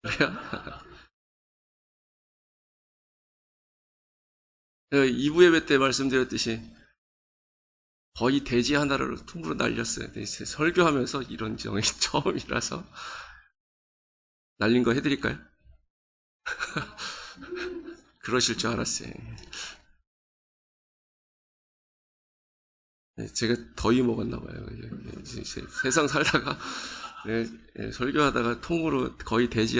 그래요? 2부 예배 때 말씀드렸듯이 거의 돼지 하나를 통으로 날렸어요. 설교하면서 이런 정이 처음이라서. 날린 거 해드릴까요? 그러실 줄 알았어요. 제가 더위 먹었나 봐요. 세상 살다가 설교하다가 통으로 거의 돼지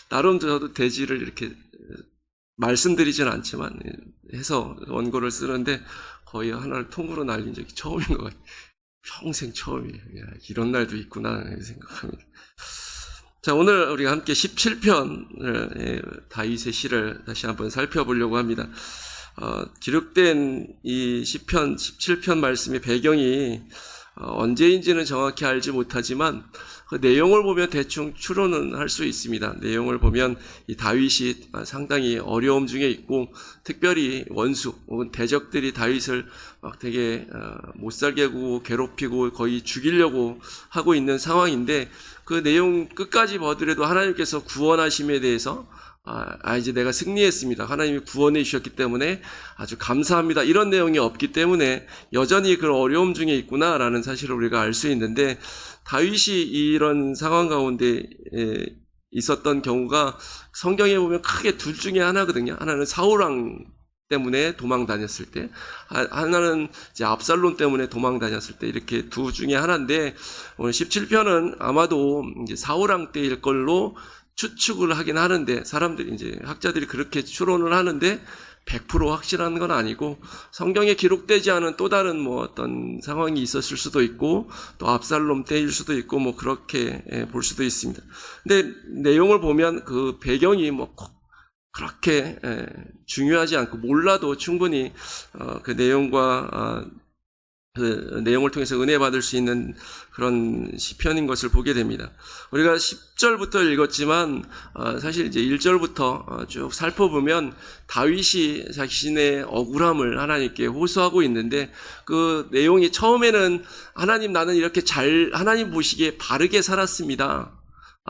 나름 저도 돼지를 이렇게 말씀드리진 않지만 해서 원고를 쓰는데 거의 하나를 통으로 날린 적이 처음인 것 같아요. 평생 처음이에요. 이런 날도 있구나 생각합니다. 자, 오늘 우리가 함께 17편 다윗의 시를 다시 한번 살펴보려고 합니다. 기록된 이 시편 17편 말씀의 배경이 언제인지는 정확히 알지 못하지만 그 내용을 보면 대충 추론은 할 수 있습니다. 내용을 보면 이 다윗이 상당히 어려움 중에 있고 특별히 원수 혹은 대적들이 다윗을 막 되게 못살게 하고 괴롭히고 거의 죽이려고 하고 있는 상황인데 그 내용 끝까지 보더라도 하나님께서 구원하심에 대해서 이제 내가 승리했습니다. 하나님이 구원해 주셨기 때문에 아주 감사합니다. 이런 내용이 없기 때문에 여전히 그런 어려움 중에 있구나라는 사실을 우리가 알 수 있는데 다윗이 이런 상황 가운데 있었던 경우가 성경에 보면 크게 둘 중에 하나거든요. 하나는 사울왕 때문에 도망 다녔을 때, 하나는 이제 압살롬 때문에 도망 다녔을 때, 이렇게 두 중에 하나인데 오늘 17편은 아마도 이제 사울왕 때일 걸로 추측을 하긴 하는데 사람들이 이제 학자들이 그렇게 추론을 하는데 100% 확실한 건 아니고 성경에 기록되지 않은 또 다른 뭐 어떤 상황이 있었을 수도 있고 또 압살롬 때일 수도 있고 뭐 그렇게 볼 수도 있습니다. 근데 내용을 보면 그 배경이 뭐 그렇게 중요하지 않고 몰라도 충분히 그 내용과 그 내용을 통해서 은혜 받을 수 있는 그런 시편인 것을 보게 됩니다. 우리가 10절부터 읽었지만 사실 이제 1절부터 쭉 살펴보면 다윗이 자신의 억울함을 하나님께 호소하고 있는데 그 내용이 처음에는 하나님 나는 이렇게 하나님 보시기에 바르게 살았습니다.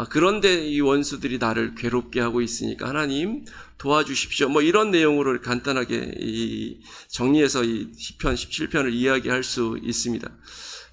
그런데 이 원수들이 나를 괴롭게 하고 있으니까 하나님 도와주십시오. 뭐 이런 내용으로 간단하게 정리해서 이 시편 17편을 이야기할 수 있습니다.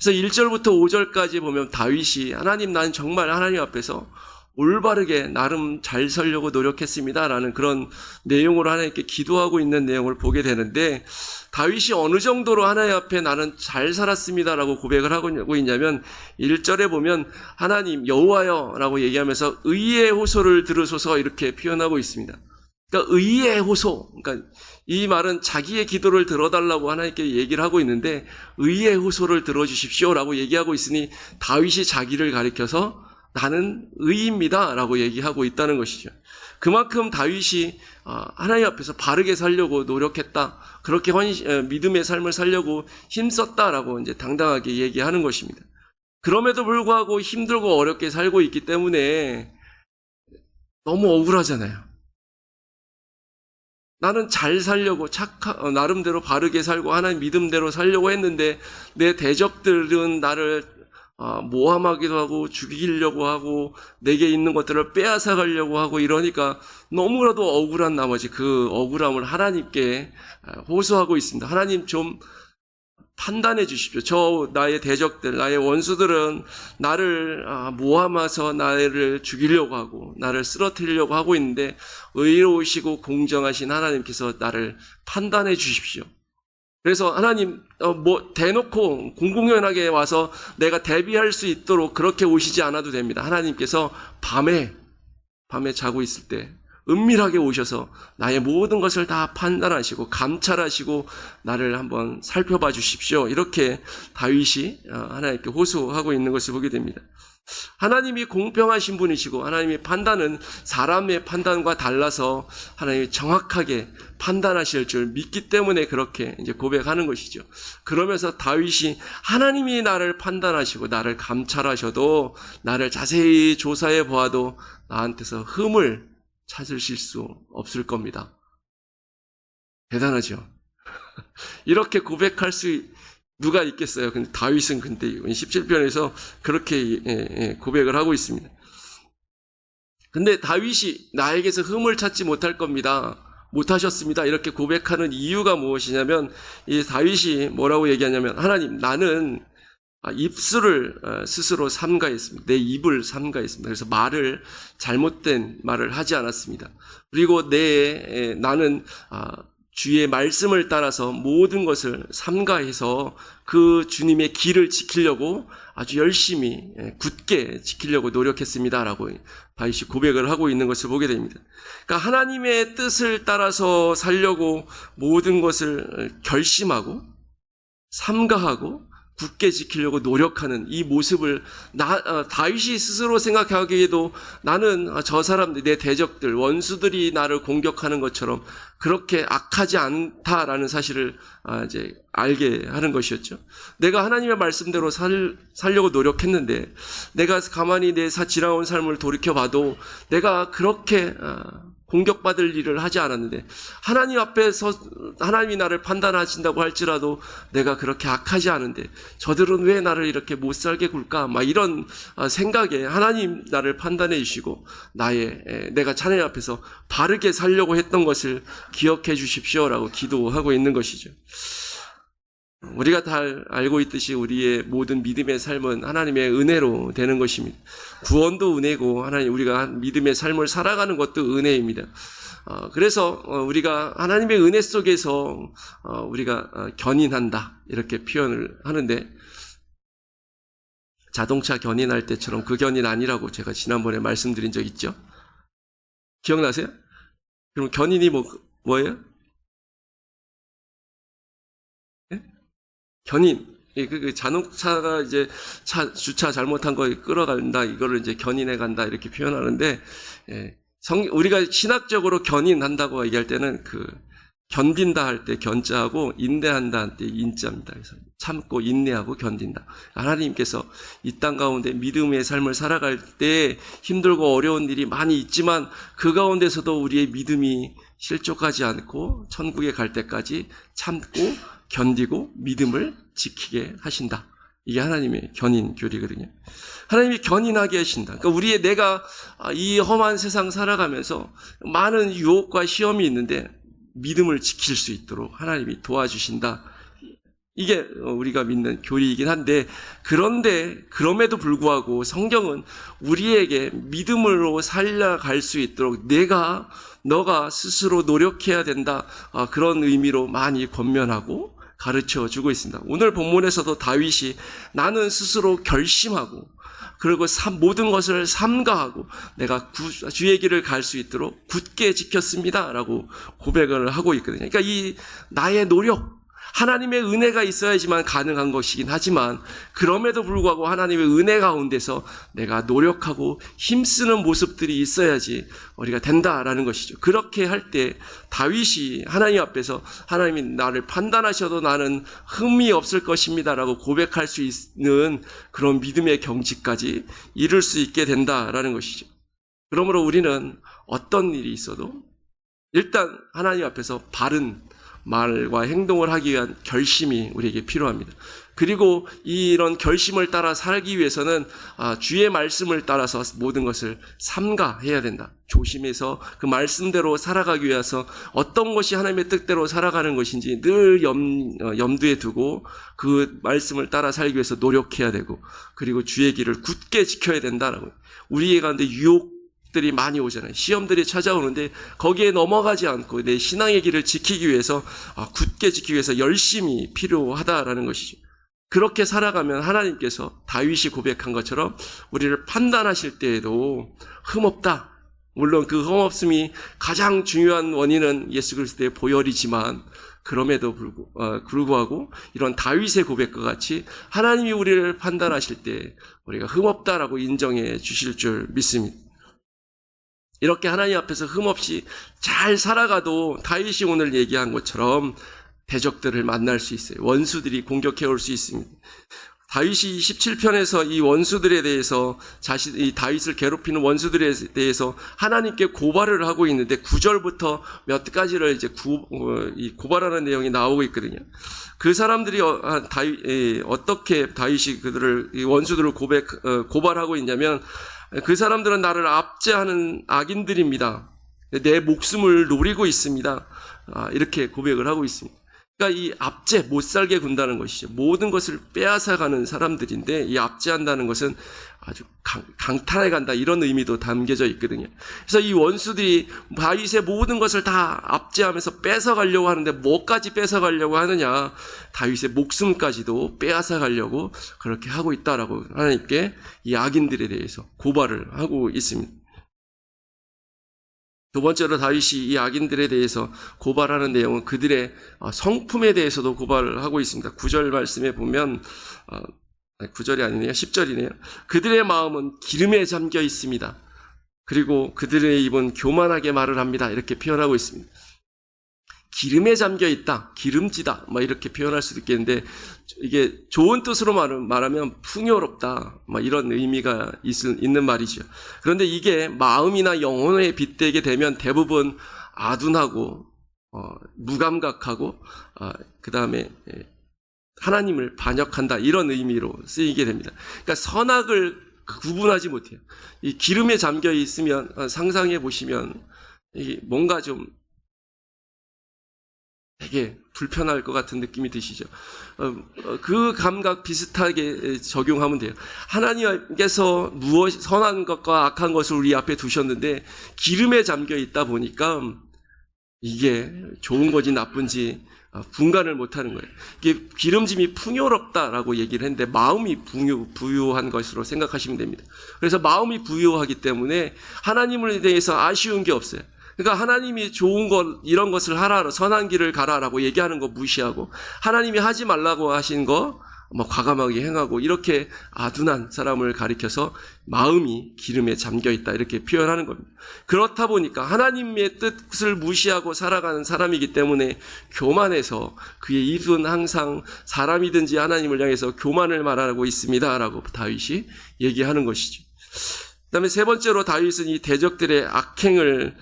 그래서 1절부터 5절까지 보면 다윗이 하나님 난 정말 하나님 앞에서 올바르게 나름 잘 살려고 노력했습니다 라는 그런 내용으로 하나님께 기도하고 있는 내용을 보게 되는데 다윗이 어느 정도로 하나님 앞에 나는 잘 살았습니다 라고 고백을 하고 있냐면 1절에 보면 하나님 여호와여 라고 얘기하면서 의의 호소를 들으소서 이렇게 표현하고 있습니다. 그러니까 의의 호소, 그러니까 이 말은 자기의 기도를 들어달라고 하나님께 얘기를 하고 있는데 의의 호소를 들어주십시오 라고 얘기하고 있으니 다윗이 자기를 가리켜서 나는 의입니다 라고 얘기하고 있다는 것이죠. 그만큼 다윗이 하나님 앞에서 바르게 살려고 노력했다. 그렇게 믿음의 삶을 살려고 힘썼다라고 이제 당당하게 얘기하는 것입니다. 그럼에도 불구하고 힘들고 어렵게 살고 있기 때문에 너무 억울하잖아요. 나는 잘 살려고 나름대로 바르게 살고 하나님 믿음대로 살려고 했는데 내 대적들은 나를 모함하기도 하고 죽이려고 하고 내게 있는 것들을 빼앗아 가려고 하고 이러니까 너무나도 억울한 나머지 그 억울함을 하나님께 호소하고 있습니다. 하나님 좀 판단해 주십시오. 나의 대적들, 나의 원수들은 나를 모함해서 나를 죽이려고 하고 나를 쓰러뜨리려고 하고 있는데 의로우시고 공정하신 하나님께서 나를 판단해 주십시오. 그래서 하나님 대놓고 공공연하게 와서 내가 대비할 수 있도록 그렇게 오시지 않아도 됩니다. 하나님께서 밤에 자고 있을 때 은밀하게 오셔서 나의 모든 것을 다 판단하시고 감찰하시고 나를 한번 살펴봐 주십시오. 이렇게 다윗이 하나님께 호소하고 있는 것을 보게 됩니다. 하나님이 공평하신 분이시고 하나님의 판단은 사람의 판단과 달라서 하나님이 정확하게 판단하실 줄 믿기 때문에 그렇게 이제 고백하는 것이죠. 그러면서 다윗이 하나님이 나를 판단하시고 나를 감찰하셔도 나를 자세히 조사해 보아도 나한테서 흠을 찾으실 수 없을 겁니다. 대단하죠. 이렇게 고백할 수 누가 있겠어요? 근데 다윗은 근데 17편에서 그렇게 고백을 하고 있습니다. 근데 다윗이 나에게서 흠을 찾지 못할 겁니다. 못하셨습니다. 이렇게 고백하는 이유가 무엇이냐면, 이 다윗이 뭐라고 얘기하냐면, 하나님, 나는 입술을 스스로 삼가했습니다. 내 입을 삼가했습니다. 그래서 잘못된 말을 하지 않았습니다. 그리고 나는 주의 말씀을 따라서 모든 것을 삼가해서 그 주님의 길을 지키려고 아주 열심히 굳게 지키려고 노력했습니다. 라고 다윗이 고백을 하고 있는 것을 보게 됩니다. 그러니까 하나님의 뜻을 따라서 살려고 모든 것을 결심하고 삼가하고 굳게 지키려고 노력하는 이 모습을 다윗이 스스로 생각하기에도 나는 저 사람들, 내 대적들, 원수들이 나를 공격하는 것처럼 그렇게 악하지 않다라는 사실을 이제 알게 하는 것이었죠. 내가 하나님의 말씀대로 살려고 노력했는데 내가 가만히 내 지나온 삶을 돌이켜봐도 내가 그렇게 공격받을 일을 하지 않았는데 하나님 앞에서 하나님이 나를 판단하신다고 할지라도 내가 그렇게 악하지 않은데 저들은 왜 나를 이렇게 못살게 굴까? 막 이런 생각에 하나님 나를 판단해 주시고 내가 하나님 앞에서 바르게 살려고 했던 것을 기억해 주십시오라고 기도하고 있는 것이죠. 우리가 잘 알고 있듯이 우리의 모든 믿음의 삶은 하나님의 은혜로 되는 것입니다. 구원도 은혜고 우리가 믿음의 삶을 살아가는 것도 은혜입니다. 그래서 우리가 하나님의 은혜 속에서 우리가 견인한다 이렇게 표현을 하는데, 자동차 견인할 때처럼 그 견인 아니라고 제가 지난번에 말씀드린 적 있죠? 기억나세요? 그럼 견인이 뭐예요? 견인. 그 자동차가 이제 주차 잘못한 거 끌어간다, 이거를 이제 견인해 간다, 이렇게 표현하는데, 우리가 신학적으로 견인한다고 얘기할 때는 견딘다 할 때 견자하고 인내한다 할 때 인자입니다. 그래서 참고 인내하고 견딘다. 하나님께서 이 땅 가운데 믿음의 삶을 살아갈 때 힘들고 어려운 일이 많이 있지만 그 가운데서도 우리의 믿음이 실족하지 않고 천국에 갈 때까지 참고 견디고 믿음을 지키게 하신다. 이게 하나님의 견인 교리거든요. 하나님이 견인하게 하신다. 그러니까 내가 이 험한 세상 살아가면서 많은 유혹과 시험이 있는데 믿음을 지킬 수 있도록 하나님이 도와주신다. 이게 우리가 믿는 교리이긴 한데, 그럼에도 불구하고 성경은 우리에게 믿음으로 살아갈 수 있도록 너가 스스로 노력해야 된다. 그런 의미로 많이 권면하고 가르쳐 주고 있습니다. 오늘 본문에서도 다윗이 나는 스스로 결심하고 그리고 모든 것을 삼가하고 내가 주의 길을 갈 수 있도록 굳게 지켰습니다. 라고 고백을 하고 있거든요. 그러니까 이 나의 노력, 하나님의 은혜가 있어야지만 가능한 것이긴 하지만 그럼에도 불구하고 하나님의 은혜 가운데서 내가 노력하고 힘쓰는 모습들이 있어야지 우리가 된다라는 것이죠. 그렇게 할 때 다윗이 하나님 앞에서 하나님이 나를 판단하셔도 나는 흠이 없을 것입니다라고 고백할 수 있는 그런 믿음의 경지까지 이룰 수 있게 된다라는 것이죠. 그러므로 우리는 어떤 일이 있어도 일단 하나님 앞에서 바른 말과 행동을 하기 위한 결심이 우리에게 필요합니다. 그리고 이런 결심을 따라 살기 위해서는 주의 말씀을 따라서 모든 것을 삼가해야 된다. 조심해서 그 말씀대로 살아가기 위해서 어떤 것이 하나님의 뜻대로 살아가는 것인지 늘 염두에 두고 그 말씀을 따라 살기 위해서 노력해야 되고, 그리고 주의 길을 굳게 지켜야 된다라고. 우리의 가운데 유혹들이 많이 오잖아요. 시험들이 찾아오는데 거기에 넘어가지 않고 내 신앙의 길을 지키기 위해서 굳게 지키기 위해서 열심히 필요하다라는 것이죠. 그렇게 살아가면 하나님께서 다윗이 고백한 것처럼 우리를 판단하실 때에도 흠없다. 물론 그 흠없음이 가장 중요한 원인은 예수 그리스도의 보혈이지만 그럼에도 불구하고 이런 다윗의 고백과 같이 하나님이 우리를 판단하실 때 우리가 흠없다라고 인정해 주실 줄 믿습니다. 이렇게 하나님 앞에서 흠없이 잘 살아가도 다윗이 오늘 얘기한 것처럼 대적들을 만날 수 있어요. 원수들이 공격해 올 수 있습니다. 다윗이 17편에서 이 원수들에 대해서 이 다윗을 괴롭히는 원수들에 대해서 하나님께 고발을 하고 있는데 9절부터 몇 가지를 이제 고발하는 내용이 나오고 있거든요. 그 사람들이 어떻게 다윗이 이 원수들을 고발하고 있냐면 그 사람들은 나를 압제하는 악인들입니다. 내 목숨을 노리고 있습니다. 이렇게 고백을 하고 있습니다. 그러니까 이 압제, 못 살게 군다는 것이죠. 모든 것을 빼앗아가는 사람들인데 이 압제한다는 것은 아주 강탈해 간다, 이런 의미도 담겨져 있거든요. 그래서 이 원수들이 다윗의 모든 것을 다 압제하면서 뺏어가려고 하는데 뭐까지 뺏어가려고 하느냐, 다윗의 목숨까지도 빼앗아가려고 그렇게 하고 있다라고 하나님께 이 악인들에 대해서 고발을 하고 있습니다. 두 번째로 다윗이 이 악인들에 대해서 고발하는 내용은 그들의 성품에 대해서도 고발을 하고 있습니다. 9절 말씀에 보면 9절이 아니네요. 10절이네요. 그들의 마음은 기름에 잠겨 있습니다. 그리고 그들의 입은 교만하게 말을 합니다. 이렇게 표현하고 있습니다. 기름에 잠겨 있다, 기름지다, 이렇게 표현할 수도 있겠는데, 이게 좋은 뜻으로 말하면 풍요롭다, 이런 의미가 있는 말이죠. 그런데 이게 마음이나 영혼에 빗대게 되면 대부분 아둔하고 무감각하고 그 다음에 하나님을 반역한다, 이런 의미로 쓰이게 됩니다. 그러니까 선악을 구분하지 못해요. 이 기름에 잠겨 있으면 상상해 보시면 뭔가 좀 되게 불편할 것 같은 느낌이 드시죠? 그 감각 비슷하게 적용하면 돼요. 하나님께서 선한 것과 악한 것을 우리 앞에 두셨는데 기름에 잠겨 있다 보니까 이게 좋은 건지 나쁜지 분간을 못하는 거예요. 이게 기름짐이 풍요롭다라고 얘기를 했는데 마음이 부유한 것으로 생각하시면 됩니다. 그래서 마음이 부유하기 때문에 하나님을 대해서 아쉬운 게 없어요. 그러니까 하나님이 좋은 것, 이런 것을 하라, 선한 길을 가라라고 얘기하는 거 무시하고, 하나님이 하지 말라고 하신 거 과감하게 행하고, 이렇게 아둔한 사람을 가리켜서 마음이 기름에 잠겨 있다, 이렇게 표현하는 겁니다. 그렇다 보니까 하나님의 뜻을 무시하고 살아가는 사람이기 때문에 교만해서 그의 입은 항상 사람이든지 하나님을 향해서 교만을 말하고 있습니다, 라고 다윗이 얘기하는 것이죠. 그 다음에 세 번째로 다윗은 이 대적들의 악행을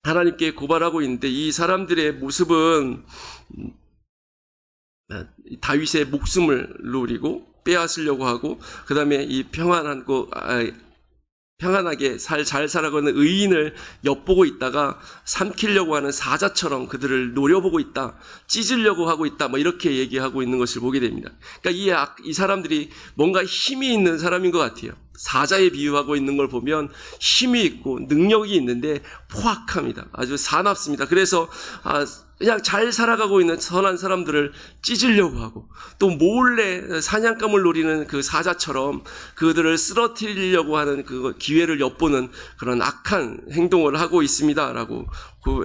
하나님께 고발하고 있는데, 이 사람들의 모습은 다윗의 목숨을 노리고 빼앗으려고 하고, 그 다음에 이 평안하게 잘 살아가는 의인을 엿보고 있다가 삼키려고 하는 사자처럼 그들을 노려보고 있다, 찢으려고 하고 있다, 이렇게 얘기하고 있는 것을 보게 됩니다. 그러니까 이 사람들이 뭔가 힘이 있는 사람인 것 같아요. 사자에 비유하고 있는 걸 보면 힘이 있고 능력이 있는데 포악합니다. 아주 사납습니다. 그래서 그냥 잘 살아가고 있는 선한 사람들을 찢으려고 하고, 또 몰래 사냥감을 노리는 그 사자처럼 그들을 쓰러뜨리려고 하는 그 기회를 엿보는 그런 악한 행동을 하고 있습니다라고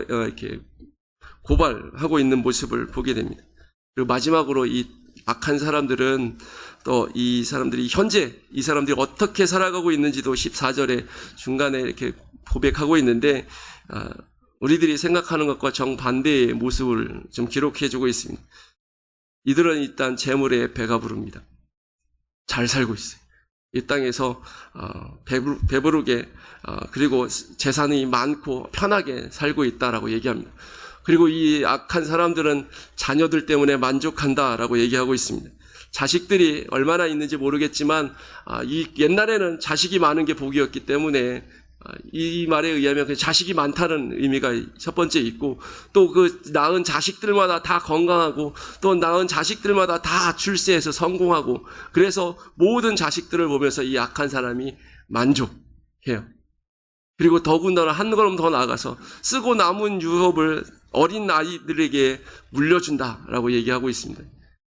이렇게 고발하고 있는 모습을 보게 됩니다. 그리고 마지막으로 이 악한 사람들은 또 이 사람들이 현재 이 사람들이 어떻게 살아가고 있는지도 14절에 중간에 이렇게 고백하고 있는데, 우리들이 생각하는 것과 정반대의 모습을 좀 기록해주고 있습니다. 이들은 일단 재물에 배가 부릅니다. 잘 살고 있어요. 이 땅에서 배부르게 그리고 재산이 많고 편하게 살고 있다라고 얘기합니다. 그리고 이 악한 사람들은 자녀들 때문에 만족한다라고 얘기하고 있습니다. 자식들이 얼마나 있는지 모르겠지만 이 옛날에는 자식이 많은 게 복이었기 때문에 이 말에 의하면 그 자식이 많다는 의미가 첫 번째 있고, 또 그 낳은 자식들마다 다 건강하고, 또 낳은 자식들마다 다 출세해서 성공하고, 그래서 모든 자식들을 보면서 이 악한 사람이 만족해요. 그리고 더군다나 한 걸음 더 나아가서 쓰고 남은 유업을 어린 아이들에게 물려준다라고 얘기하고 있습니다.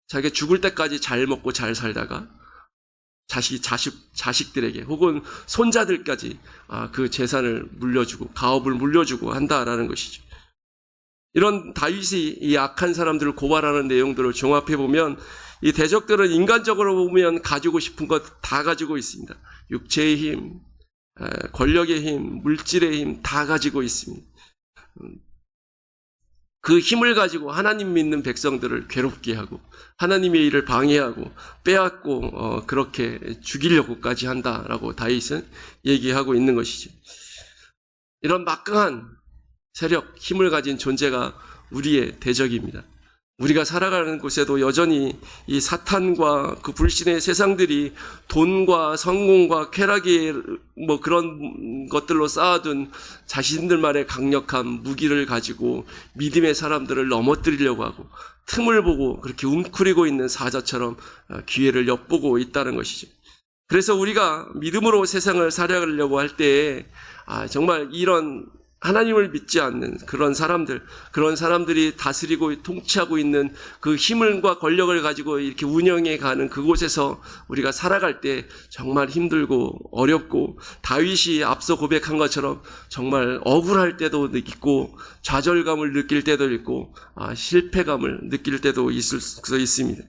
자기가 죽을 때까지 잘 먹고 잘 살다가 자식들에게 혹은 손자들까지 그 재산을 물려주고 가업을 물려주고 한다라는 것이죠. 이런 다윗이 이 악한 사람들을 고발하는 내용들을 종합해 보면, 이 대적들은 인간적으로 보면 가지고 싶은 것 다 가지고 있습니다. 육체의 힘, 권력의 힘, 물질의 힘 다 가지고 있습니다. 그 힘을 가지고 하나님 믿는 백성들을 괴롭게 하고 하나님의 일을 방해하고 빼앗고 그렇게 죽이려고까지 한다라고 다윗은 얘기하고 있는 것이죠. 이런 막강한 세력, 힘을 가진 존재가 우리의 대적입니다. 우리가 살아가는 곳에도 여전히 이 사탄과 그 불신의 세상들이 돈과 성공과 쾌락의 뭐 그런 것들로 쌓아둔 자신들만의 강력한 무기를 가지고 믿음의 사람들을 넘어뜨리려고 하고 틈을 보고 그렇게 웅크리고 있는 사자처럼 기회를 엿보고 있다는 것이죠. 그래서 우리가 믿음으로 세상을 살아가려고 할 때에 정말 이런 하나님을 믿지 않는 그런 사람들이 다스리고 통치하고 있는 그 힘과 권력을 가지고 이렇게 운영해 가는 그곳에서 우리가 살아갈 때 정말 힘들고 어렵고, 다윗이 앞서 고백한 것처럼 정말 억울할 때도 있고 좌절감을 느낄 때도 있고 실패감을 느낄 때도 있을 수 있습니다.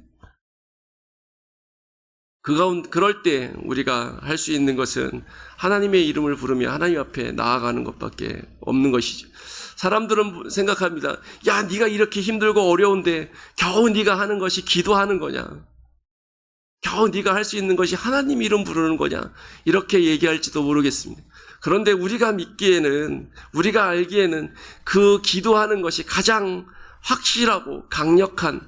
그럴 때 우리가 할 수 있는 것은 하나님의 이름을 부르며 하나님 앞에 나아가는 것밖에 없는 것이죠. 사람들은 생각합니다. 야, 네가 이렇게 힘들고 어려운데 겨우 네가 하는 것이 기도하는 거냐? 겨우 네가 할 수 있는 것이 하나님 이름 부르는 거냐? 이렇게 얘기할지도 모르겠습니다. 그런데 우리가 믿기에는, 우리가 알기에는 그 기도하는 것이 가장 확실하고 강력한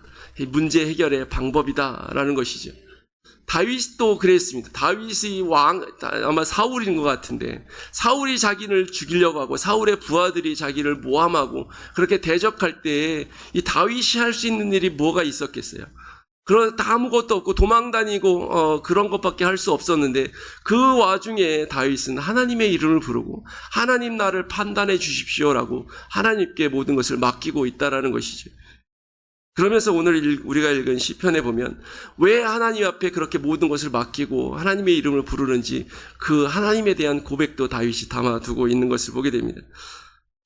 문제 해결의 방법이다라는 것이죠. 다윗도 그랬습니다. 다윗이 아마 사울인 것 같은데, 사울이 자기를 죽이려고 하고 사울의 부하들이 자기를 모함하고 그렇게 대적할 때 이 다윗이 할 수 있는 일이 뭐가 있었겠어요? 다 아무것도 없고 도망다니고 그런 것밖에 할 수 없었는데, 그 와중에 다윗은 하나님의 이름을 부르고 하나님 나를 판단해 주십시오라고 하나님께 모든 것을 맡기고 있다라는 것이죠. 그러면서 오늘 우리가 읽은 시편에 보면 왜 하나님 앞에 그렇게 모든 것을 맡기고 하나님의 이름을 부르는지 그 하나님에 대한 고백도 다윗이 담아두고 있는 것을 보게 됩니다.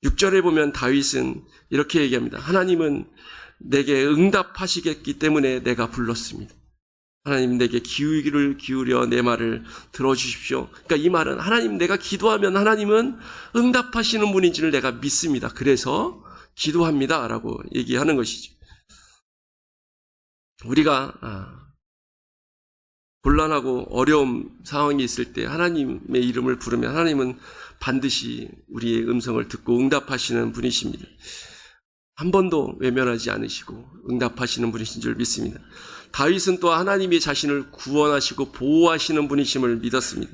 6절에 보면 다윗은 이렇게 얘기합니다. 하나님은 내게 응답하시겠기 때문에 내가 불렀습니다. 하나님, 내게 귀를 기울여 내 말을 들어주십시오. 그러니까 이 말은 하나님, 내가 기도하면 하나님은 응답하시는 분인지를 내가 믿습니다. 그래서 기도합니다 라고 얘기하는 것이죠. 우리가 곤란하고 어려운 상황이 있을 때 하나님의 이름을 부르면 하나님은 반드시 우리의 음성을 듣고 응답하시는 분이십니다. 한 번도 외면하지 않으시고 응답하시는 분이신 줄 믿습니다. 다윗은 또 하나님이 자신을 구원하시고 보호하시는 분이심을 믿었습니다.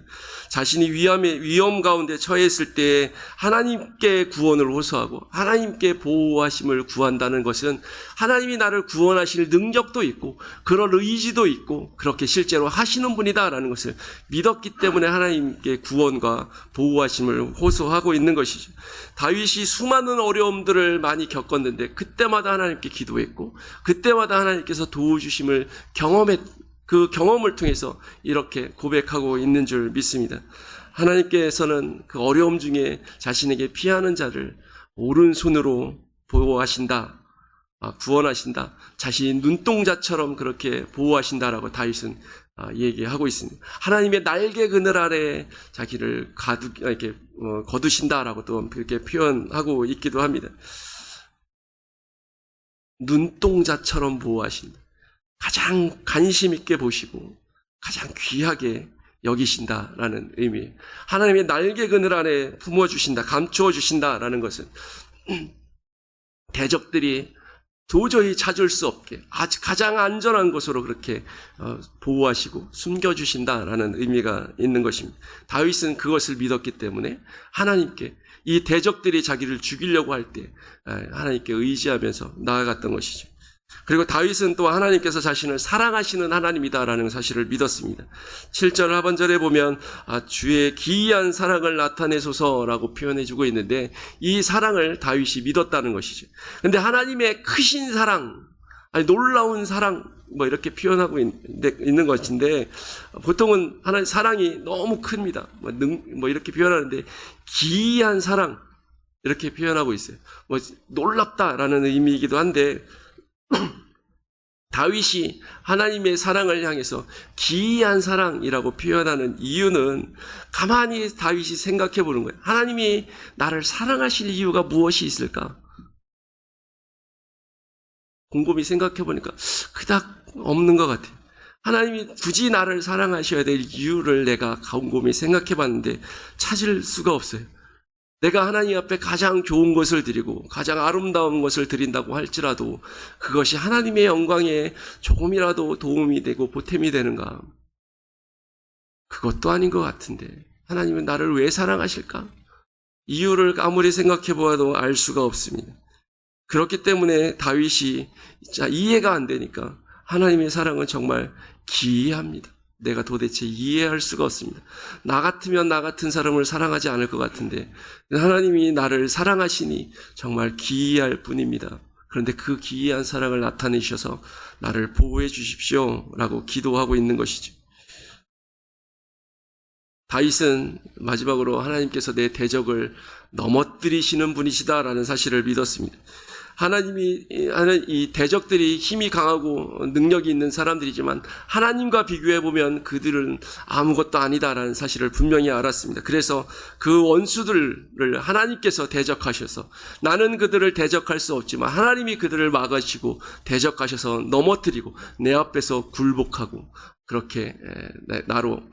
자신이 위험 가운데 처했을 때 하나님께 구원을 호소하고 하나님께 보호하심을 구한다는 것은 하나님이 나를 구원하실 능력도 있고 그럴 의지도 있고 그렇게 실제로 하시는 분이다라는 것을 믿었기 때문에 하나님께 구원과 보호하심을 호소하고 있는 것이죠. 다윗이 수많은 어려움들을 많이 겪었는데 그때마다 하나님께 기도했고 그때마다 하나님께서 도와주심을 그 경험을 통해서 이렇게 고백하고 있는 줄 믿습니다. 하나님께서는 그 어려움 중에 자신에게 피하는 자를 오른손으로 보호하신다, 구원하신다, 자신이 눈동자처럼 그렇게 보호하신다라고 다윗은 얘기하고 있습니다. 하나님의 날개 그늘 아래 자기를 이렇게 거두신다라고 또 그렇게 표현하고 있기도 합니다. 눈동자처럼 보호하신다. 가장 관심 있게 보시고 가장 귀하게 여기신다라는 의미. 하나님의 날개 그늘 안에 품어주신다, 감추어주신다라는 것은 대적들이 도저히 찾을 수 없게 가장 안전한 곳으로 그렇게 보호하시고 숨겨주신다라는 의미가 있는 것입니다. 다윗은 그것을 믿었기 때문에 하나님께, 이 대적들이 자기를 죽이려고 할 때 하나님께 의지하면서 나아갔던 것이죠. 그리고 다윗은 또 하나님께서 자신을 사랑하시는 하나님이다라는 사실을 믿었습니다. 7절 하반절에 보면 주의 기이한 사랑을 나타내소서라고 표현해주고 있는데 이 사랑을 다윗이 믿었다는 것이죠. 그런데 하나님의 크신 사랑, 놀라운 사랑 이렇게 표현하고 있는 것인데 보통은 하나님 사랑이 너무 큽니다. 이렇게 표현하는데 기이한 사랑 이렇게 표현하고 있어요. 놀랍다라는 의미이기도 한데 다윗이 하나님의 사랑을 향해서 기이한 사랑이라고 표현하는 이유는 가만히 다윗이 생각해 보는 거예요. 하나님이 나를 사랑하실 이유가 무엇이 있을까? 곰곰이 생각해 보니까 그닥 없는 것 같아요. 하나님이 굳이 나를 사랑하셔야 될 이유를 내가 곰곰이 생각해 봤는데 찾을 수가 없어요. 내가 하나님 앞에 가장 좋은 것을 드리고 가장 아름다운 것을 드린다고 할지라도 그것이 하나님의 영광에 조금이라도 도움이 되고 보탬이 되는가? 그것도 아닌 것 같은데 하나님은 나를 왜 사랑하실까? 이유를 아무리 생각해 보아도 알 수가 없습니다. 그렇기 때문에 다윗이 진짜 이해가 안 되니까 하나님의 사랑은 정말 기이합니다. 내가 도대체 이해할 수가 없습니다. 나 같으면 나 같은 사람을 사랑하지 않을 것 같은데 하나님이 나를 사랑하시니 정말 기이할 뿐입니다. 그런데 그 기이한 사랑을 나타내셔서 나를 보호해 주십시오 라고 기도하고 있는 것이죠. 다윗은 마지막으로 하나님께서 내 대적을 넘어뜨리시는 분이시다라는 사실을 믿었습니다. 하나님이 하는 이 대적들이 힘이 강하고 능력이 있는 사람들이지만 하나님과 비교해 보면 그들은 아무것도 아니다라는 사실을 분명히 알았습니다. 그래서 그 원수들을 하나님께서 대적하셔서 나는 그들을 대적할 수 없지만 하나님이 그들을 막으시고 대적하셔서 넘어뜨리고 내 앞에서 굴복하고 그렇게 나로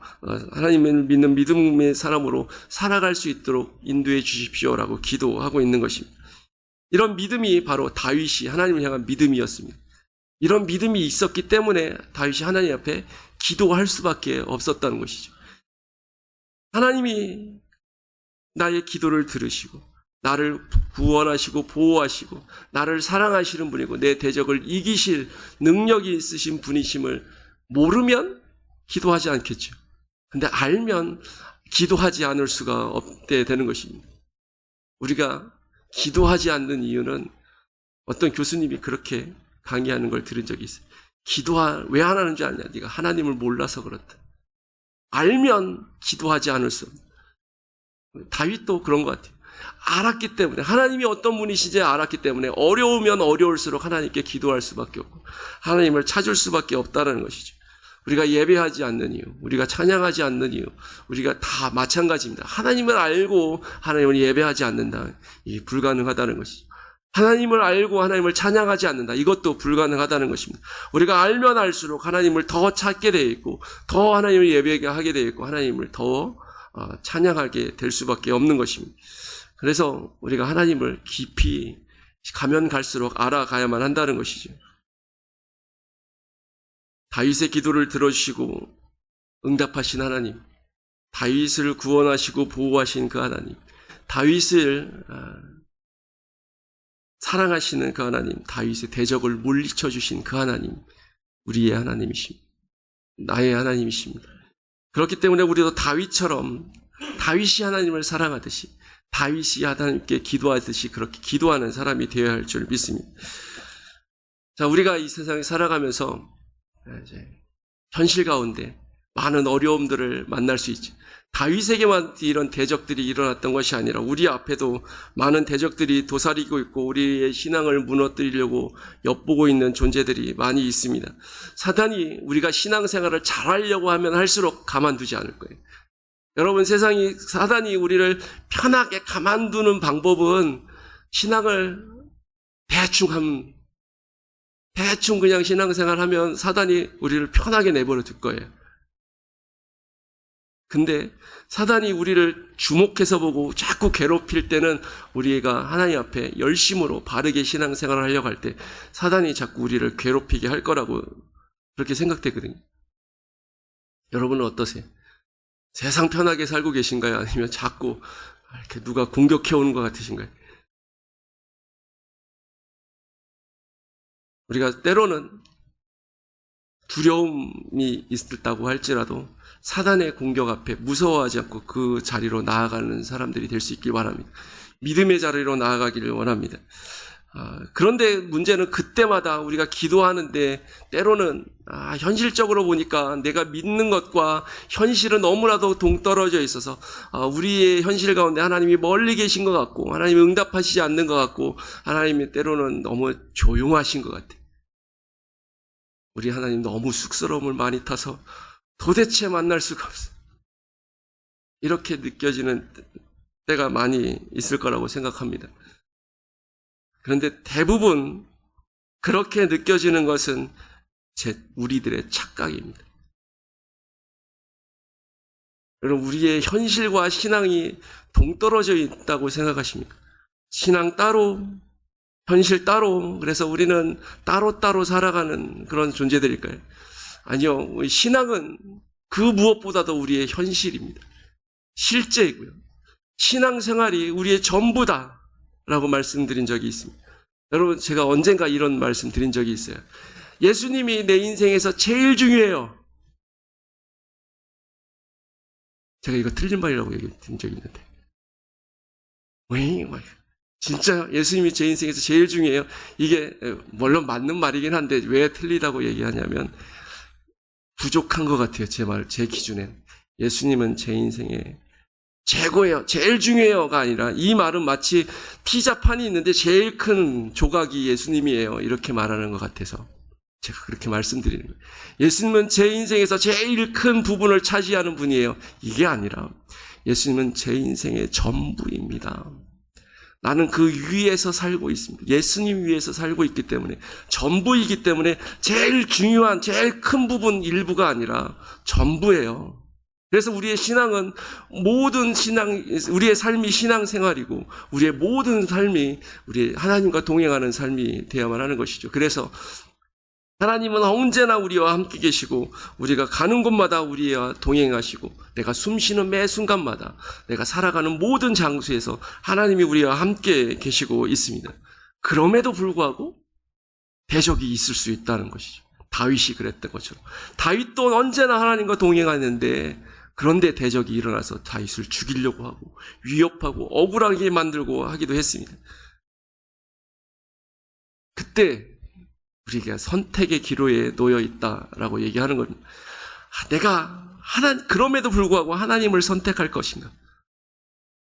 하나님을 믿는 믿음의 사람으로 살아갈 수 있도록 인도해 주십시오라고 기도하고 있는 것입니다. 이런 믿음이 바로 다윗이 하나님을 향한 믿음이었습니다. 이런 믿음이 있었기 때문에 다윗이 하나님 앞에 기도할 수밖에 없었다는 것이죠. 하나님이 나의 기도를 들으시고 나를 구원하시고 보호하시고 나를 사랑하시는 분이고 내 대적을 이기실 능력이 있으신 분이심을 모르면 기도하지 않겠죠. 근데 알면 기도하지 않을 수가 없게 되는 것입니다. 우리가 기도하지 않는 이유는 어떤 교수님이 그렇게 강의하는 걸 들은 적이 있어요. 왜 안 하는 줄 아냐? 네가 하나님을 몰라서 그렇다. 알면 기도하지 않을 수 없다. 다윗도 그런 것 같아요. 알았기 때문에 하나님이 어떤 분이신지 알았기 때문에 어려우면 어려울수록 하나님께 기도할 수밖에 없고 하나님을 찾을 수밖에 없다는 것이죠. 우리가 예배하지 않는 이유, 우리가 찬양하지 않는 이유, 우리가 다 마찬가지입니다. 하나님을 알고 하나님을 예배하지 않는다. 이게 불가능하다는 것이죠. 하나님을 알고 하나님을 찬양하지 않는다. 이것도 불가능하다는 것입니다. 우리가 알면 알수록 하나님을 더 찾게 되어 있고 더 하나님을 예배하게 되어 있고 하나님을 더 찬양하게 될 수밖에 없는 것입니다. 그래서 우리가 하나님을 깊이 가면 갈수록 알아가야만 한다는 것이죠. 다윗의 기도를 들어주시고 응답하신 하나님, 다윗을 구원하시고 보호하신 그 하나님, 다윗을 사랑하시는 그 하나님, 다윗의 대적을 물리쳐 주신 그 하나님, 우리의 하나님이십니다. 나의 하나님이십니다. 그렇기 때문에 우리도 다윗처럼 다윗이 하나님을 사랑하듯이 다윗이 하나님께 기도하듯이 그렇게 기도하는 사람이 되어야 할 줄 믿습니다. 자, 우리가 이 세상에 살아가면서 이제 현실 가운데 많은 어려움들을 만날 수 있죠. 다윗에게만 이런 대적들이 일어났던 것이 아니라 우리 앞에도 많은 대적들이 도사리고 있고 우리의 신앙을 무너뜨리려고 엿보고 있는 존재들이 많이 있습니다. 사단이 우리가 신앙생활을 잘하려고 하면 할수록 가만두지 않을 거예요. 여러분, 사단이 우리를 편하게 가만두는 방법은 신앙을 대충 그냥 신앙생활 하면 사단이 우리를 편하게 내버려 둘 거예요. 근데 사단이 우리를 주목해서 보고 자꾸 괴롭힐 때는 우리가 하나님 앞에 열심으로 바르게 신앙생활을 하려고 할 때 사단이 자꾸 우리를 괴롭히게 할 거라고 그렇게 생각되거든요. 여러분은 어떠세요? 세상 편하게 살고 계신가요? 아니면 자꾸 이렇게 누가 공격해 오는 것 같으신가요? 우리가 때로는 두려움이 있다고 할지라도 사단의 공격 앞에 무서워하지 않고 그 자리로 나아가는 사람들이 될 수 있길 바랍니다. 믿음의 자리로 나아가기를 원합니다. 그런데 문제는 그때마다 우리가 기도하는데 때로는 현실적으로 보니까 내가 믿는 것과 현실은 너무나도 동떨어져 있어서 우리의 현실 가운데 하나님이 멀리 계신 것 같고 하나님이 응답하시지 않는 것 같고 하나님이 때로는 너무 조용하신 것 같아요. 우리 하나님 너무 쑥스러움을 많이 타서 도대체 만날 수가 없어요. 이렇게 느껴지는 때가 많이 있을 거라고 생각합니다. 그런데 대부분 그렇게 느껴지는 것은 우리들의 착각입니다. 여러분, 우리의 현실과 신앙이 동떨어져 있다고 생각하십니까? 신앙 따로, 현실 따로, 그래서 우리는 따로따로 살아가는 그런 존재들일까요? 아니요. 신앙은 그 무엇보다도 우리의 현실입니다. 실제이고요. 신앙생활이 우리의 전부다라고 말씀드린 적이 있습니다. 여러분, 제가 언젠가 이런 말씀 드린 적이 있어요. 예수님이 내 인생에서 제일 중요해요. 제가 이거 틀린 말이라고 얘기 드린 적이 있는데. 왜? 진짜 예수님이 제 인생에서 제일 중요해요. 이게 물론 맞는 말이긴 한데 왜 틀리다고 얘기하냐면 부족한 것 같아요. 제 기준엔. 예수님은 제 인생에 최고예요. 제일 중요해요가 아니라 이 말은 마치 피자판이 있는데 제일 큰 조각이 예수님이에요. 이렇게 말하는 것 같아서 제가 그렇게 말씀드리는 거예요. 예수님은 제 인생에서 제일 큰 부분을 차지하는 분이에요. 이게 아니라 예수님은 제 인생의 전부입니다. 나는 그 위에서 살고 있습니다. 예수님 위에서 살고 있기 때문에 전부이기 때문에 제일 중요한 제일 큰 부분 일부가 아니라 전부예요. 그래서 우리의 신앙은 우리의 삶이 신앙생활이고 우리의 모든 삶이 우리 하나님과 동행하는 삶이 되어야만 하는 것이죠. 그래서 하나님은 언제나 우리와 함께 계시고 우리가 가는 곳마다 우리와 동행하시고 내가 숨쉬는 매 순간마다 내가 살아가는 모든 장소에서 하나님이 우리와 함께 계시고 있습니다. 그럼에도 불구하고 대적이 있을 수 있다는 것이죠. 다윗이 그랬던 것처럼. 다윗도 언제나 하나님과 동행하는데 그런데 대적이 일어나서 다윗을 죽이려고 하고 위협하고 억울하게 만들고 하기도 했습니다. 그때 우리가 선택의 기로에 놓여 있다라고 얘기하는 겁니다. 내가 그럼에도 불구하고 하나님을 선택할 것인가?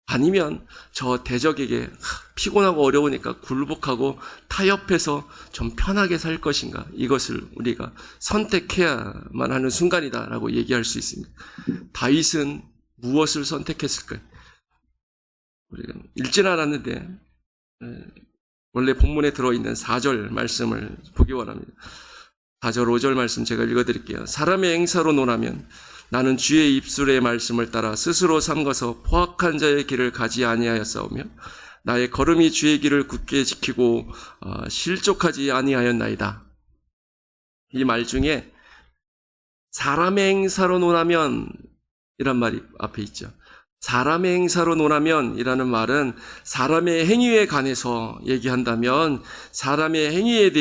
아니면 저 대적에게 피곤하고 어려우니까 굴복하고 타협해서 좀 편하게 살 것인가? 이것을 우리가 선택해야만 하는 순간이다라고 얘기할 수 있습니다. 다윗은 무엇을 선택했을까요? 우리가 읽지는 않았는데 원래 본문에 들어있는 4절 말씀을 보기 원합니다. 4절, 5절 말씀 제가 읽어드릴게요. 사람의 행사로 논하면 나는 주의 입술의 말씀을 따라 스스로 삼가서 포악한 자의 길을 가지 아니하였사오며 나의 걸음이 주의 길을 굳게 지키고 실족하지 아니하였나이다. 이 말 중에 사람의 행사로 논하면 이란 말이 앞에 있죠. 사람의 행사로 논하면 이라는 말은 사람의 행위에 관해서 얘기한다면 사람의 행위에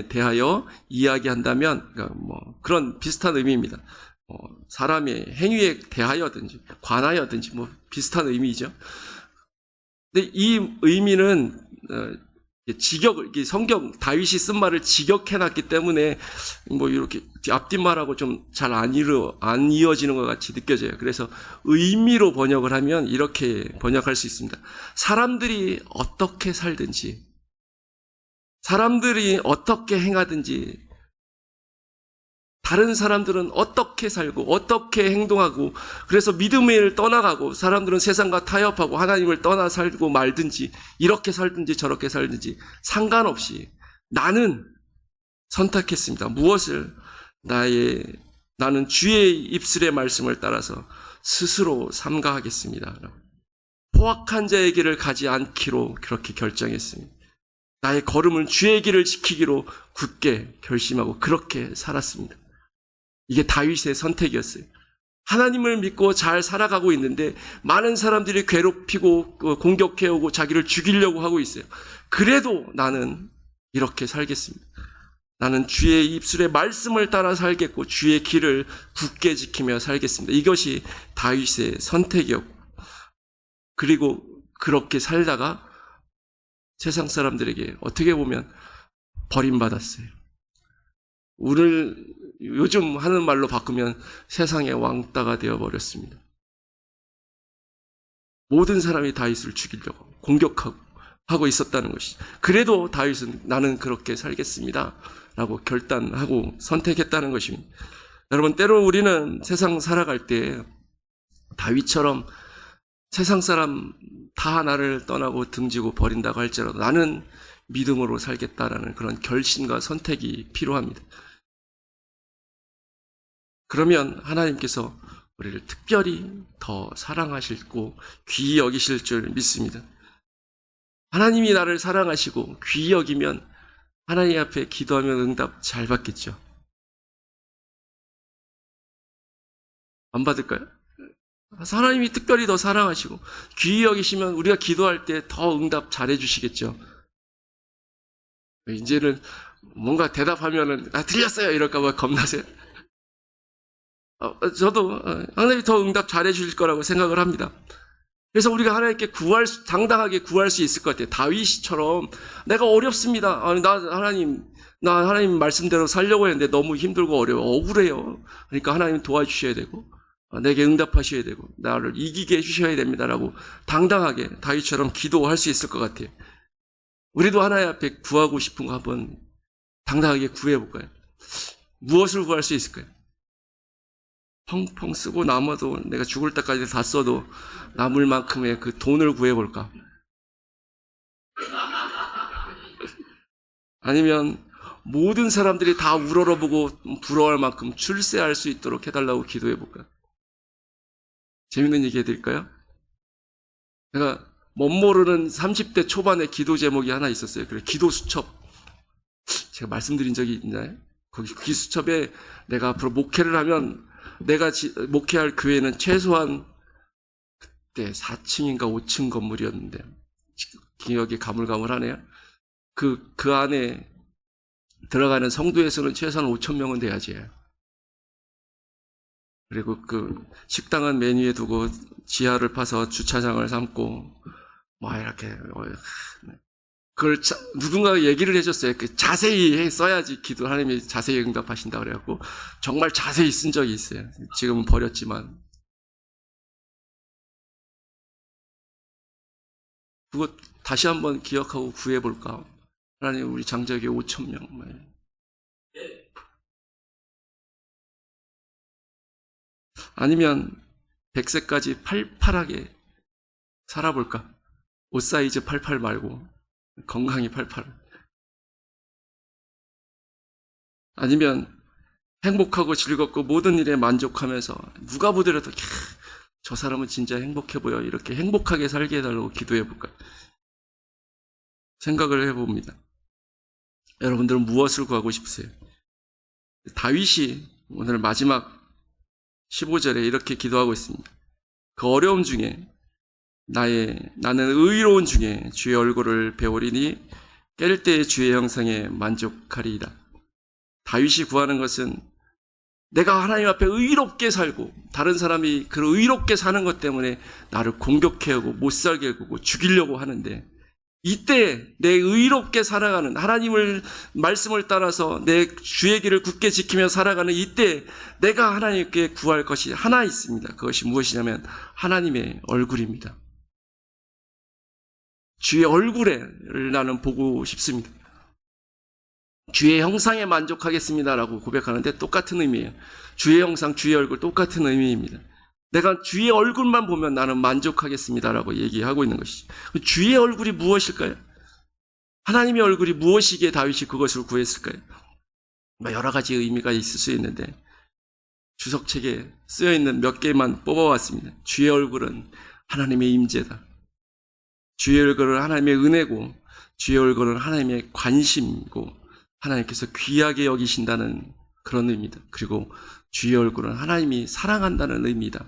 대하여 이야기한다면 그러니까 그런 비슷한 의미입니다. 사람의 행위에 대하여든지 관하여든지 비슷한 의미죠. 근데 이 의미는 성경 다윗이 쓴 말을 직역해놨기 때문에 이렇게 앞뒷말하고 좀 잘 안 이어지는 것 같이 느껴져요. 그래서 의미로 번역을 하면 이렇게 번역할 수 있습니다. 사람들이 어떻게 살든지, 사람들이 어떻게 행하든지, 다른 사람들은 어떻게 살고 어떻게 행동하고 그래서 믿음을 떠나가고 사람들은 세상과 타협하고 하나님을 떠나 살고 말든지 이렇게 살든지 저렇게 살든지 상관없이 나는 선택했습니다. 무엇을? 나는 주의 입술의 말씀을 따라서 스스로 삼가하겠습니다. 포악한 자의 길을 가지 않기로 그렇게 결정했습니다. 나의 걸음은 주의 길을 지키기로 굳게 결심하고 그렇게 살았습니다. 이게 다윗의 선택이었어요. 하나님을 믿고 잘 살아가고 있는데 많은 사람들이 괴롭히고 공격해오고 자기를 죽이려고 하고 있어요. 그래도 나는 이렇게 살겠습니다. 나는 주의 입술의 말씀을 따라 살겠고 주의 길을 굳게 지키며 살겠습니다. 이것이 다윗의 선택이었고 그리고 그렇게 살다가 세상 사람들에게 어떻게 보면 버림받았어요. 요즘 하는 말로 바꾸면 세상의 왕따가 되어버렸습니다. 모든 사람이 다윗을 죽이려고 공격하고 있었다는 것이죠. 그래도 다윗은 나는 그렇게 살겠습니다 라고 결단하고 선택했다는 것입니다. 여러분, 때로 우리는 세상 살아갈 때 다윗처럼 세상 사람 다 나를 떠나고 등지고 버린다고 할지라도 나는 믿음으로 살겠다라는 그런 결심과 선택이 필요합니다. 그러면 하나님께서 우리를 특별히 더 사랑하시고 귀히 여기실 줄 믿습니다. 하나님이 나를 사랑하시고 귀히 여기면 하나님 앞에 기도하면 응답 잘 받겠죠. 안 받을까요? 하나님이 특별히 더 사랑하시고 귀히 여기시면 우리가 기도할 때 더 응답 잘해 주시겠죠. 이제는 뭔가 대답하면은 들렸어요 이럴까 봐 겁나세요? 저도 하나님이 더 응답 잘해 주실 거라고 생각을 합니다. 그래서 우리가 하나님께 당당하게 구할 수 있을 것 같아요. 다윗이처럼 내가 어렵습니다. 나 하나님 말씀대로 살려고 했는데 너무 힘들고 어려워. 억울해요. 그러니까 하나님 도와주셔야 되고, 내게 응답하셔야 되고, 나를 이기게 해주셔야 됩니다라고 당당하게 다윗처럼 기도할 수 있을 것 같아요. 우리도 하나님 앞에 구하고 싶은 거 한번 당당하게 구해볼까요? 무엇을 구할 수 있을까요? 펑펑 쓰고 남아도 내가 죽을 때까지 다 써도 남을 만큼의 그 돈을 구해볼까? 아니면 모든 사람들이 다 우러러보고 부러워할 만큼 출세할 수 있도록 해달라고 기도해볼까? 재밌는 얘기 해드릴까요? 제가 멋모르는 30대 초반의 기도 제목이 하나 있었어요. 그래, 기도 수첩. 제가 말씀드린 적이 있나요? 거기 그 수첩에 내가 앞으로 목회를 하면 내가 목회할 교회는 최소한 그때 4층인가 5층 건물이었는데 기억이 가물가물하네요. 그 안에 들어가는 성도에서는 최소한 5,000명은 돼야지. 그리고 그 식당은 메뉴에 두고 지하를 파서 주차장을 삼고 막 이렇게 그걸 누군가가 얘기를 해줬어요. 자세히 써야지 기도 하나님이 자세히 응답하신다 그래갖고 정말 자세히 쓴 적이 있어요. 지금은 버렸지만 그거 다시 한번 기억하고 구해볼까? 하나님 우리 장자교회 5,000명 아니면 100세까지 팔팔하게 살아볼까? 옷 사이즈 88 말고 건강히 88. 아니면 행복하고 즐겁고 모든 일에 만족하면서 누가 보더라도 저 사람은 진짜 행복해 보여 이렇게 행복하게 살게 해달라고 기도해볼까? 생각을 해봅니다. 여러분들은 무엇을 구하고 싶으세요? 다윗이 오늘 마지막 15절에 이렇게 기도하고 있습니다. 그 어려움 중에 나는 의로운 중에 주의 얼굴을 배우리니 깰 때의 주의 형상에 만족하리이다. 다윗이 구하는 것은 내가 하나님 앞에 의롭게 살고 다른 사람이 그 의롭게 사는 것 때문에 나를 공격해오고 못 살게 하고 죽이려고 하는데 이때 내 의롭게 살아가는 하나님을 말씀을 따라서 내 주의 길을 굳게 지키며 살아가는 이때 내가 하나님께 구할 것이 하나 있습니다. 그것이 무엇이냐면 하나님의 얼굴입니다. 주의 얼굴을 나는 보고 싶습니다. 주의 형상에 만족하겠습니다라고 고백하는데 똑같은 의미예요. 주의 형상, 주의 얼굴 똑같은 의미입니다. 내가 주의 얼굴만 보면 나는 만족하겠습니다라고 얘기하고 있는 것이죠. 주의 얼굴이 무엇일까요? 하나님의 얼굴이 무엇이기에 다윗이 그것을 구했을까요? 여러 가지 의미가 있을 수 있는데 주석책에 쓰여있는 몇 개만 뽑아왔습니다. 주의 얼굴은 하나님의 임재다. 주의 얼굴은 하나님의 은혜고 주의 얼굴은 하나님의 관심이고 하나님께서 귀하게 여기신다는 그런 의미다. 그리고 주의 얼굴은 하나님이 사랑한다는 의미다.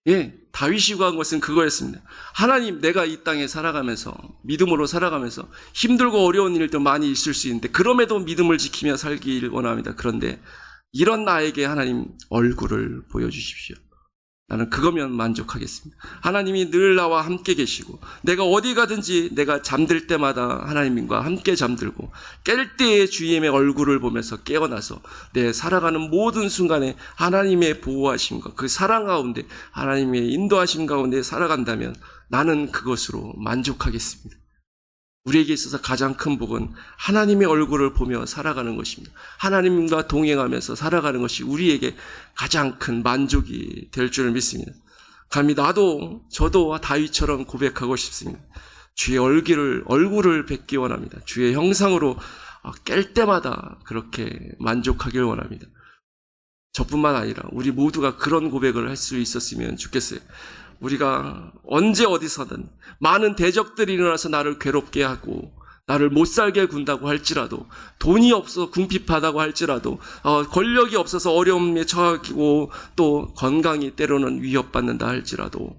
예, 다윗이 구한 것은 그거였습니다. 하나님, 내가 이 땅에 살아가면서 믿음으로 살아가면서 힘들고 어려운 일도 많이 있을 수 있는데 그럼에도 믿음을 지키며 살기를 원합니다. 그런데 이런 나에게 하나님 얼굴을 보여주십시오. 나는 그거면 만족하겠습니다. 하나님이 늘 나와 함께 계시고 내가 어디 가든지 내가 잠들 때마다 하나님과 함께 잠들고 깰 때의 주님의 얼굴을 보면서 깨어나서 내 살아가는 모든 순간에 하나님의 보호하심과 그 사랑 가운데 하나님의 인도하심 가운데 살아간다면 나는 그것으로 만족하겠습니다. 우리에게 있어서 가장 큰 복은 하나님의 얼굴을 보며 살아가는 것입니다. 하나님과 동행하면서 살아가는 것이 우리에게 가장 큰 만족이 될 줄 믿습니다. 감히 저도 다윗처럼 고백하고 싶습니다. 주의 얼굴을 뵙기 원합니다. 주의 형상으로 깰 때마다 그렇게 만족하길 원합니다. 저뿐만 아니라 우리 모두가 그런 고백을 할 수 있었으면 좋겠어요. 우리가 언제 어디서든 많은 대적들이 일어나서 나를 괴롭게 하고 나를 못 살게 군다고 할지라도, 돈이 없어 궁핍하다고 할지라도, 권력이 없어서 어려움에 처하고 또 건강이 때로는 위협받는다 할지라도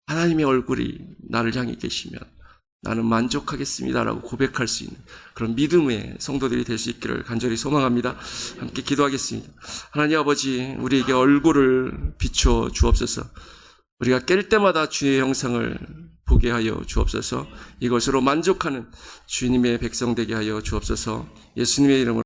하나님의 얼굴이 나를 향해 계시면 나는 만족하겠습니다라고 고백할 수 있는 그런 믿음의 성도들이 될 수 있기를 간절히 소망합니다. 함께 기도하겠습니다. 하나님 아버지, 우리에게 얼굴을 비춰 주옵소서. 우리가 깰 때마다 주의 형상을 보게 하여 주옵소서. 이것으로 만족하는 주님의 백성 되게 하여 주옵소서. 예수님의 이름으로